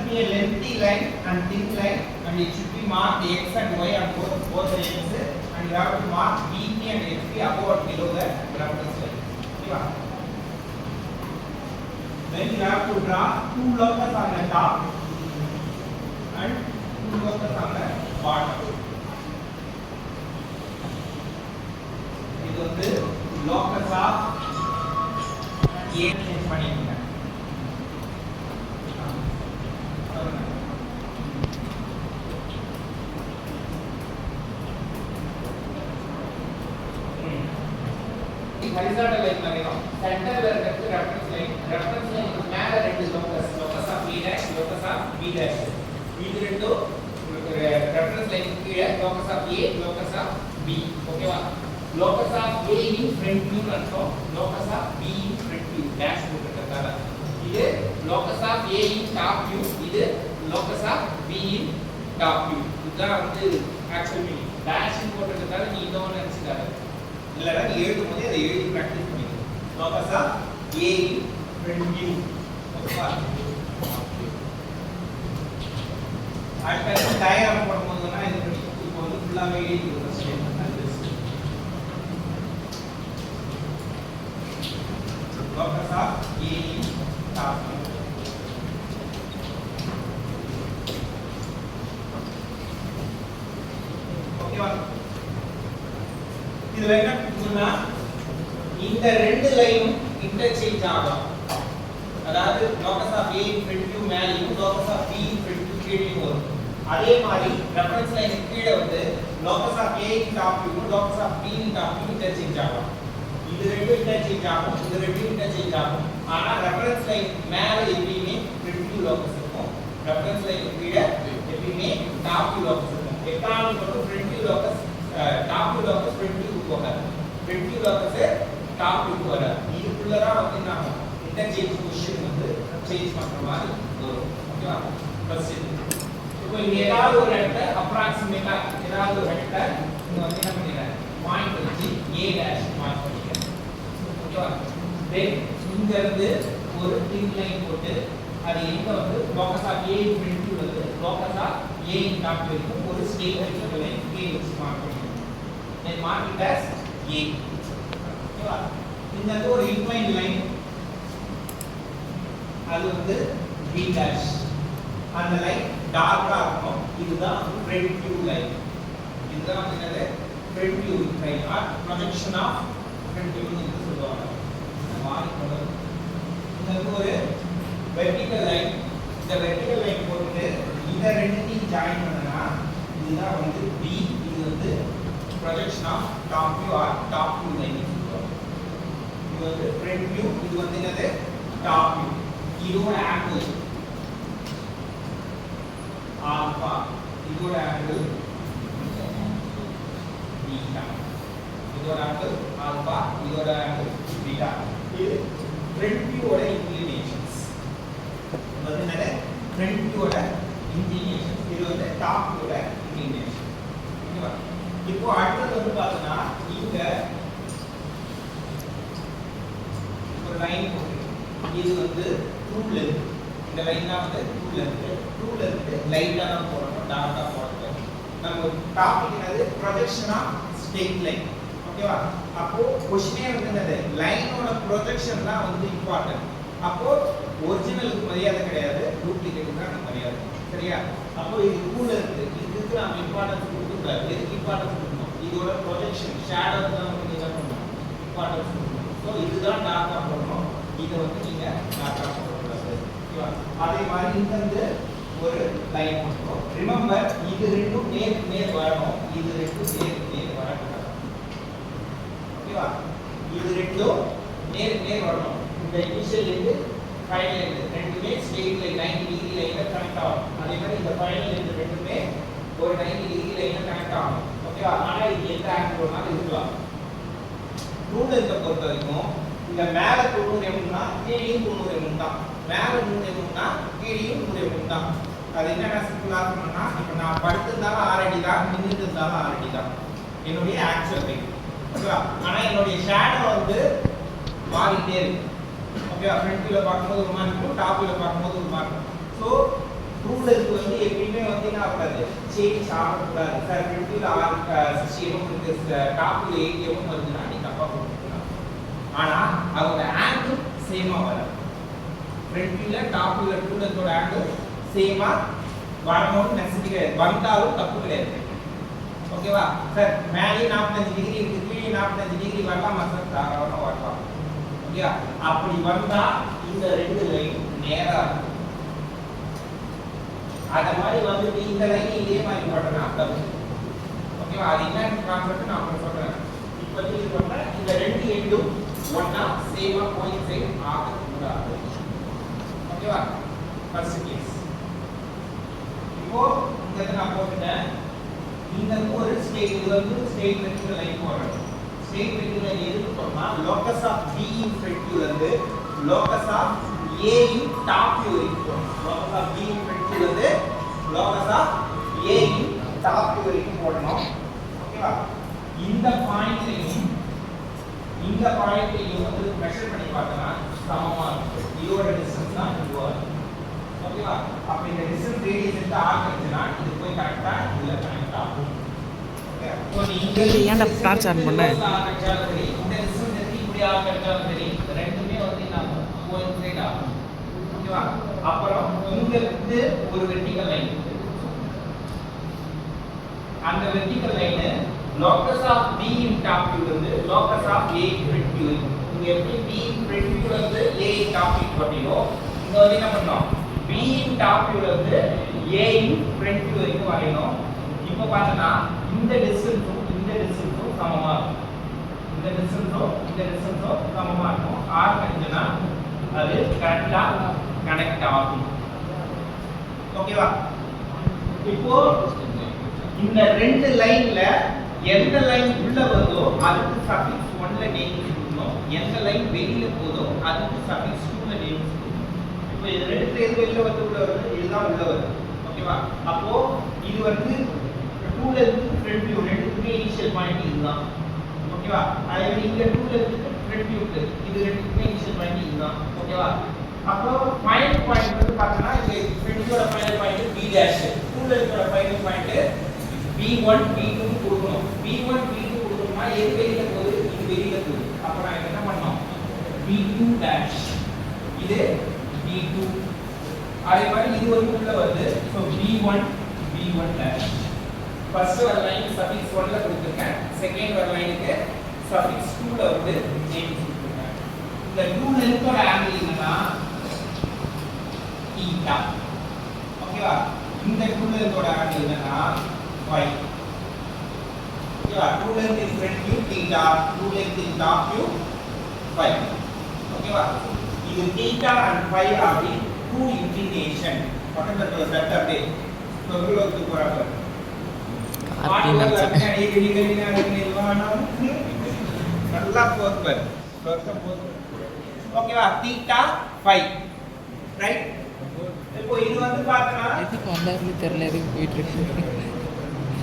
be a lengthy line and thin line, and it should be marked x and y on both directions, and you have to mark BP and HP above and below the reference line. Okay. Then you have to draw two locus on the top and two locus on the bottom. இது வந்து locus of A change பண்ணிருங்க. horizontal line வரையணும். சென்டர்ல இருக்கிறது reference line. Reference லைனுக்கு மேல ரெண்டு locus, locus of B dash, locus of B dash. இது ரெண்டும் ரெஃபரன்ஸ் லைனுக்கு கீழே locus of A, locus of B. ஓகேவா? Locus of A in front view அர்த்தம், locus of B in front view dash போட்டுட்டதால. இது locus of A in top view, இது locus of B in top view. இதுதான் வந்து actual meaning. Dash போட்டுட்டதால நீ இன்னொன்னு நினைச்சுக்காத. இல்லைனா நீ எழுதும்போது அதை எழுதி ப்ராக்டிஸ் பண்ணிக்கணும். Locus of A in front view. ஓகேவா? அடுத்து டயக்ராம் போடும்போதுனா இது படிக்கும். இப்போ வந்து ஃபுல்லாவே எழுதிடுங்க statement analysis. Locus of A in top view. ஓகேவா? இதுல என்ன சொன்னா இந்த ரெண்டு லைனும் இன்டர்சேஞ்ச் ஆகும். அதாவது locus of A in front view மேலேயும் locus of B in front view கீழேயும் வரும். அதே மாதிரி ரெஃபரன்ஸ் லைனுக்கு கீழே வந்து locus of A in top view locus of B in top view interchange ஆகும். இது ரெண்டும் இன்டர்சேஞ்ச் ஆகும், இது ரெண்டும் இன்டர்சேஞ்ச் ஆகும். ஆனா ரெஃபரன்ஸ் லைன் மேலே எப்பயுமே ஃப்ரண்ட் வியூ லோகஸ் இருக்கும், ரெஃபரன்ஸ் லைனுக்கு கீழே எப்பயுமே டாப் வியூ லோகஸ் இருக்கும். எக்கானமி வந்து front view locus top view locus front view போகாது, front view locus top view வராது. இதுக்குள்ள தான் வந்து நாம இன்டர்சேஞ்ச் பொசிஷன் வந்து சேஞ்ச் பண்ற மாதிரி வரும். ஓகேவா? ஃபர்ஸ்ட் இப்போ இங்க ஏதாவது ஒரு இடத்துல அப்ராக்ஸிமேட்டா ஏதாவது ஒரு இடத்துல இங்க வந்து என்ன பண்ணிடுறேன், பாயிண்ட் வச்சு A டாஷ் மார்க் பண்ணிக்கிறேன். ஓகேவா? தென் இங்க இருந்து ஒரு தின் லைன் போட்டு அது எங்க வந்து locus of A in front view வந்து locus of A in top view இருக்கும் ஒரு ஸ்ட்ரெயிட் லைன் K வச்சு மார்க் பண்ணிக்கிறேன். then mark it as A. ஓகேவா? இந்த ஒரு இன்க்ளைன்ட் லைன் அது வந்து B dash. அந்த லைன் டார்க்கா இருக்கும். இதுதான் ஃப்ரண்ட் வியூ லைன். இதுதான் வந்து என்னது front view line or projection of front view ன்னு சொல்லுவாங்க. இந்த மாதிரி கொண்டு இந்த ஒரு வெர்டிகல் லைன், இந்த வெர்டிகல் லைன் போட்டு இந்த ரெண்டையும் ஜாயின் பண்ணனா இதுதான் வந்து B. இது வந்து projection of top view or top view line சொல்றோம். இது வந்து front view, இது வந்து என்னது top view. இதோட angle alpha, இதோட angle beta. இதோட angle alpha, இதோட angle beta. இது front view ஓட inclinations. இது வந்து என்னது front view ஓட inclinations. இது வந்து top view ஓட inclination. ஓகேவா? இப்போ அடுத்து வந்து பார்த்தா இங்க ஒரு லைன் போட்டு இது வந்து ட்ரூ லென்த். இந்த லைன் தான் வந்து ட்ரூ லென்த் லைட்டா தான் போடணும், டார்க்கா போடணும். நம்ம டாபிக் என்னது ப்ரொஜெக்ஷன் ஆஃப் ஸ்ட்ரெயிட் லைன். ஓகேவா? அப்போ क्वेश्चनே வந்து என்னது லைனோட ப்ரொஜெக்ஷன் தான் வந்து இம்பார்ட்டன்ட். அப்போ ஒரிஜினலுக்கு மரியாதை கிடையாது, டூப்ளிகேட்டுக்கு தான் மரியாதை. சரியா? அப்போ இது ட்ரூ லென்த், இதுக்கு நாம இம்பார்ட்டன்ஸ் கொடுக்கக்கூடாது. எதுக்கு இம்பார்ட்டன்ஸ் கொடுக்கணும்? இதோட ப்ரொஜெக்ஷன் ஷேடோ தான் வந்து என்ன பண்ணணும், இம்பார்ட்டன்ஸ் கொடுக்கணும். ஸோ இதுதான் டார்க்கா போடணும், இதை வந்து நீங்க டார்க்கா போடக்கூடாது. ஓகேவா? அதே மாதிரி இங்க வந்து ஒரு லைன் போட்டுறோம். ரிமெம்பர் இது ரெண்டும் நேருக்கு நேர் வரணும், இது ரெண்டும் நேருக்கு நேர் வரக்கூடாது. ஓகேவா? இது ரெண்டும் நேருக்கு நேர் வரணும். இந்த இனிஷியல் இருந்து ஃபைனல் இருந்து ரெண்டுமே ஸ்ட்ரெயிட் லைன் 90 டிகிரி லைன்ல கனெக்ட் ஆகும். அதே மாதிரி இந்த ஃபைனல் இருந்து ரெண்டுமே ஒரு 90 டிகிரி லைன்ல கனெக்ட் ஆகும். ஓகேவா? ஆனா இது எந்த ஆங்கிள் வேணாலும் இருக்கலாம். ரூல் லென்த்தை பொறுத்த வரைக்கும் இந்த மேல 90 mm கீழேயும் 90 mm தான். மேல 3 mm கீழேயும் 3 mm தான். அது என்னன்னா சிம்பிளா சொன்னா இப்போ நான் படுத்திருந்தாலும் 6 அடி தான், நின்னுட்டு இருந்தாலும் 6 அடி தான் என்னுடைய ஆக்சுவல் ஹைட். ஓகேவா? ஆனா என்னுடைய ஷேடோ வந்து மாறிட்டே இருக்கு. ஓகேவா? ஃப்ரண்ட் வியூல பார்க்கும்போது ஒரு மாதிரி இருக்கும், டாப் வியூல பார்க்கும்போது ஒரு மாதிரி இருக்கும். ஸோ கூடாது, சேஞ்ச் ஆகக்கூடாது. சார் ஃப்ரண்ட்ல 60 mm இருக்கு, டாப்ல 80 mm வருதுன்னா நீ தப்பா போட்டுக்கலாம். ஆனா அவங்க ஆங்கிள் சேமா வரும். ஃப்ரண்ட்ல டாப்ல டூ லென்த்தோட ஆங்கிள் சேமா வரணும்னு நெசசிட்டி கிடையாது. வந்தாலும் தப்பு கிடையாது. ஓகேவா சார்? மேலே 45 டிகிரி இருக்கு, கீழே 45 டிகிரி வரலாமா சார்? தாராளமா வரலாம். ஓகேவா? அப்படி வந்தா இந்த ரெண்டு லைன் நேரா இருக்கும். அத மாதிரி வந்துட்டு இந்த லைன் இதே மாதிரி போட்டனா தப்பு. ஓகேவா? அது என்ன கான்செப்ட் நான் உங்களுக்கு சொல்றேன். இப்போ இது பண்ணா இந்த ரெண்டு எண்டும் ஒண்ணா சேமா கோயின்சைட் ஆக கூடாது. ஓகேவா? First case. இப்போ இங்க நான் போட்டுட்டேன். இந்த ஒரு ஸ்ட்ரெயிட், இது வந்து ஸ்ட்ரெயிட் வெர்டிகல் லைன் போடுறேன். ஸ்ட்ரெயிட் வெர்டிகல் லைன் எதுக்கு போறோம்னா locus of B in front வியூல இருந்து locus of A in top view வரைக்கும் போறோம். Locus of B in front வியூல இருந்து locus of A in top view வரைக்கும் போடணும். ஓகேவா? இந்த பாயிண்ட்லயும் இந்த பாயிண்ட்லயும் வந்து மெஷர் பண்ணி பார்த்தா சமமா இருக்கும். இதோட டிஸ்டன்ஸ் தான் இதுவா இருக்கும். ஓகேவா? அப்ப இந்த டிஸ்டன்ஸ் ரேடியஸ் எடுத்து ஆர்க்குனா இது போய் கரெக்ட்டா இதுல கனெக்ட் ஆகும். ஓகே. சோ நீங்க ஏன்டா டார்ச் ஆன் பண்ண? இந்த டிஸ்டன்ஸ் எடுத்து இப்படி ஆர்க்குனாலும் சரி, ரெண்டுமே வந்து நம்ம கோயின்சைட் ஆகும். ஓகேவா? அப்புறம் இங்க இருந்து ஒரு வெர்டிகல் லைன், அந்த vertical line locus of B in top வியூல இருந்து locus of A in front view. இங்க எப்படி B இன் ஃப்ரண்ட் வியூல இருந்து A இன் டாப் வியூ போட்டியோ இங்க வந்து என்ன பண்ணோம்? B இன் டாப் வியூல இருந்து A இன் ஃப்ரண்ட் வியூ வரைக்கும் வரையணும். இப்போ பார்த்தா இந்த டிஸ்டன்ஸும் சமமா இருக்கும். இந்த டிஸ்டன்ஸும் சமமா இருக்கும். ஆர் கண்டினா அது கரெக்ட்டா கனெக்ட் ஆகும். ஓகேவா? இப்போ இந்த ரெண்டு லைன்ல எந்த லைன் உள்ள வருதோ அதுக்கு சஃபிக்ஸ் 1ல நேம் கொடுக்கணும். எந்த லைன் வெளியில போதோ அதுக்கு சஃபிக்ஸ் 2ல நேம் கொடுக்கணும். இப்போ இது ரெண்டு எது வெளியில வந்து உள்ள வருது, இதுதான் உள்ள வருது. ஓகேவா? அப்போ இது வந்து 2ல இருந்து ஃப்ரண்ட் வியூ ரெண்டுக்குமே இனிஷியல் பாயிண்ட் இதுதான். ஓகேவா? அதே இங்க 2ல இருந்து ஃப்ரண்ட் வியூக்கு இது ரெண்டுக்குமே இனிஷியல் பாயிண்ட் இதுதான். ஓகேவா? அப்போ ஃபைனல் பாயிண்ட் வந்து பார்த்தா இங்க ஃப்ரண்ட் வியூவோட ஃபைனல் பாயிண்ட் B டேஷ், 2ல இருக்கிற ஃபைனல் பாயிண்ட் B1 B2 கொடுக்கணும். B1 B2 கொடுக்கணும்னா எது வெளியில போகுது? இது வெளியில போகுது. அப்ப நான் என்ன பண்ணனும்? B2 டேஷ், இது B2. அதே மாதிரி இது வந்து உள்ள வருது. So B1 dash. ஃபர்ஸ்ட் வர லைன் சஃபிக்ஸ் 1ல கொடுத்திருக்கேன். செகண்ட் வர லைனுக்கு சஃபிக்ஸ் 2ல வந்து நேம் கொடுத்திருக்கேன். இந்த 2 லென்த்தோட ஆங்கிள் என்னன்னா θ. ஓகேவா? இந்த 2 லென்த்தோட ஆங்கிள் என்னன்னா phi. ஓகேவா? 2 length in front view theta, 2 length in top view phi. ஓகேவா? இது theta and phi are the two inclination. பக்கத்துல ஒரு செட் அப்படியே சொல்லுக்கு போறாங்க. நல்லா போஸ்பர் ஓகேவா? theta phi, right? இப்போ இது வந்து பார்த்தா எதுக்கு வந்தாருன்னு தெரியல, எதுக்கு போயிட்டு இருக்கு.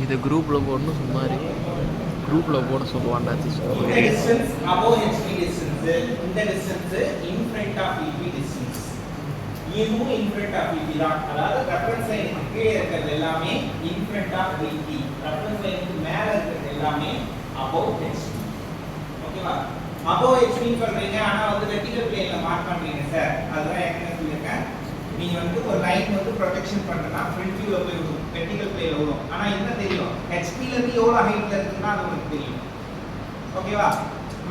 இதை குரூப்பில் போடணும், சும்மா குரூப்பில் போட சொல்லுவாண்டா. இந்த டிஸ்டன்ஸ் above HP distance, இந்த distance in front of EP distance. இதுவும் in front of EP தான். அதாவது ரெஃபரன்ஸ் லைனுக்கு கீழே இருக்கிறது எல்லாமே in front of EP, reference லைனுக்கு மேல இருக்கிறது எல்லாமே above HP. ஓகேவா? above HP சொல்றீங்க, ஆனா வந்து வெர்டிகல் பிளேன்ல மார்க் பண்றீங்க சார். அதுதான் ஏற்கனவே சொல்லிருக்கேன். நீங்க வந்து ஒரு லைன் வந்து ப்ரொஜெக்ஷன் பண்ணனா ஃப்ரண்ட் வியூல போய் வரும், வெர்டிகல் பிளேன்ல வரும். ஆனா என்ன தெரியும்? HP ல இருந்து எவ்வளவு ஹைட்ல இருக்குன்னா அது உங்களுக்கு தெரியும். ஓகேவா?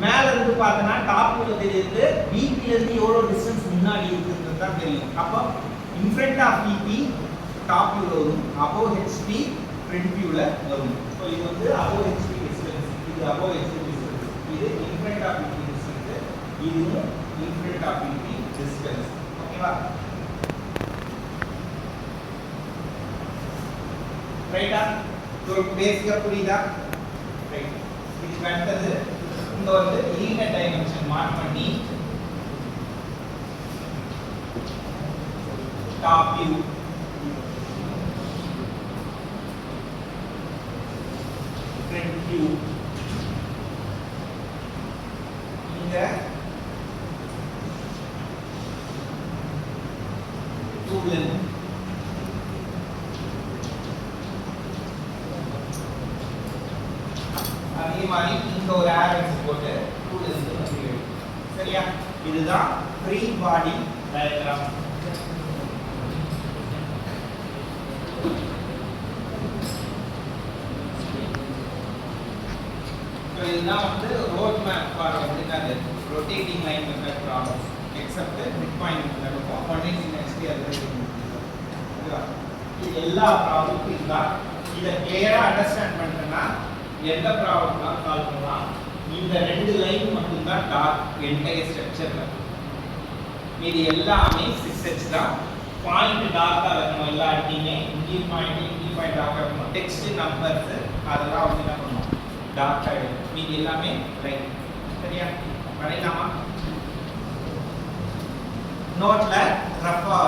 மேல இருந்து பார்த்தனா டாப் வியூல தெரியுது, VP ல இருந்து எவ்வளவு டிஸ்டன்ஸ் முன்னாடி இருக்குன்னு தான் தெரியும். அப்ப in front of VP top வியூல வரும், above HP ஃப்ரண்ட் வியூல வரும். சோ இது வந்து above HP டிஸ்டன்ஸ், இது above HP டிஸ்டன்ஸ், இது in front of VP distance, இதுவும் in front of VP distance. ஓகேவா? ரைட்டா? சோ பேசிக்கா புரியுதா? ரைட். இதுக்கு அடுத்தது இங்க வந்து லீனியர் டைமென்ஷன் மார்க் பண்ணி டாப் வியூ, ஃப்ரண்ட் வியூ, இங்க டூ லென்த் மாதிரி இங்க ஒரு ஆரோஸ் போட்டு ரூல் இருந்து வந்து சரியா இதுதான் ஃப்ரீ பாடி டயகிராம் இதுதான் வந்து ரோட் மேப் ஃபார் வந்து rotating line method problem except mid point method இருக்கும் ஒன்லைன் நெக்ஸ்ட் இது எல்லா ப்ராப்ளமும் இதுதான் இதை கிளியரா அண்டர்ஸ்டாண்ட் பண்ணிட்டேன்னா எந்த ப்ராப்ளம்லாம் சால்வ் பண்ணலாம் இந்த ரெண்டு லைன் மட்டும் தான் டார்க் என்டையர் ஸ்ட்ரக்சர்ல மீதி எல்லாமே 6h தான் பாயிண்ட் டார்க்கா இருக்கணும் எல்லா இடத்தையுமே இங்கேயும் பாயிண்ட் டார்க்கா இருக்கணும் டெக்ஸ்ட் நம்பர்ஸ் அதெல்லாம் வந்து என்ன பண்ணணும் டார்க் ஆகிடும் மீதி எல்லாமே ரைட் சரியா வரையலாமா நோட்ல ரஃபா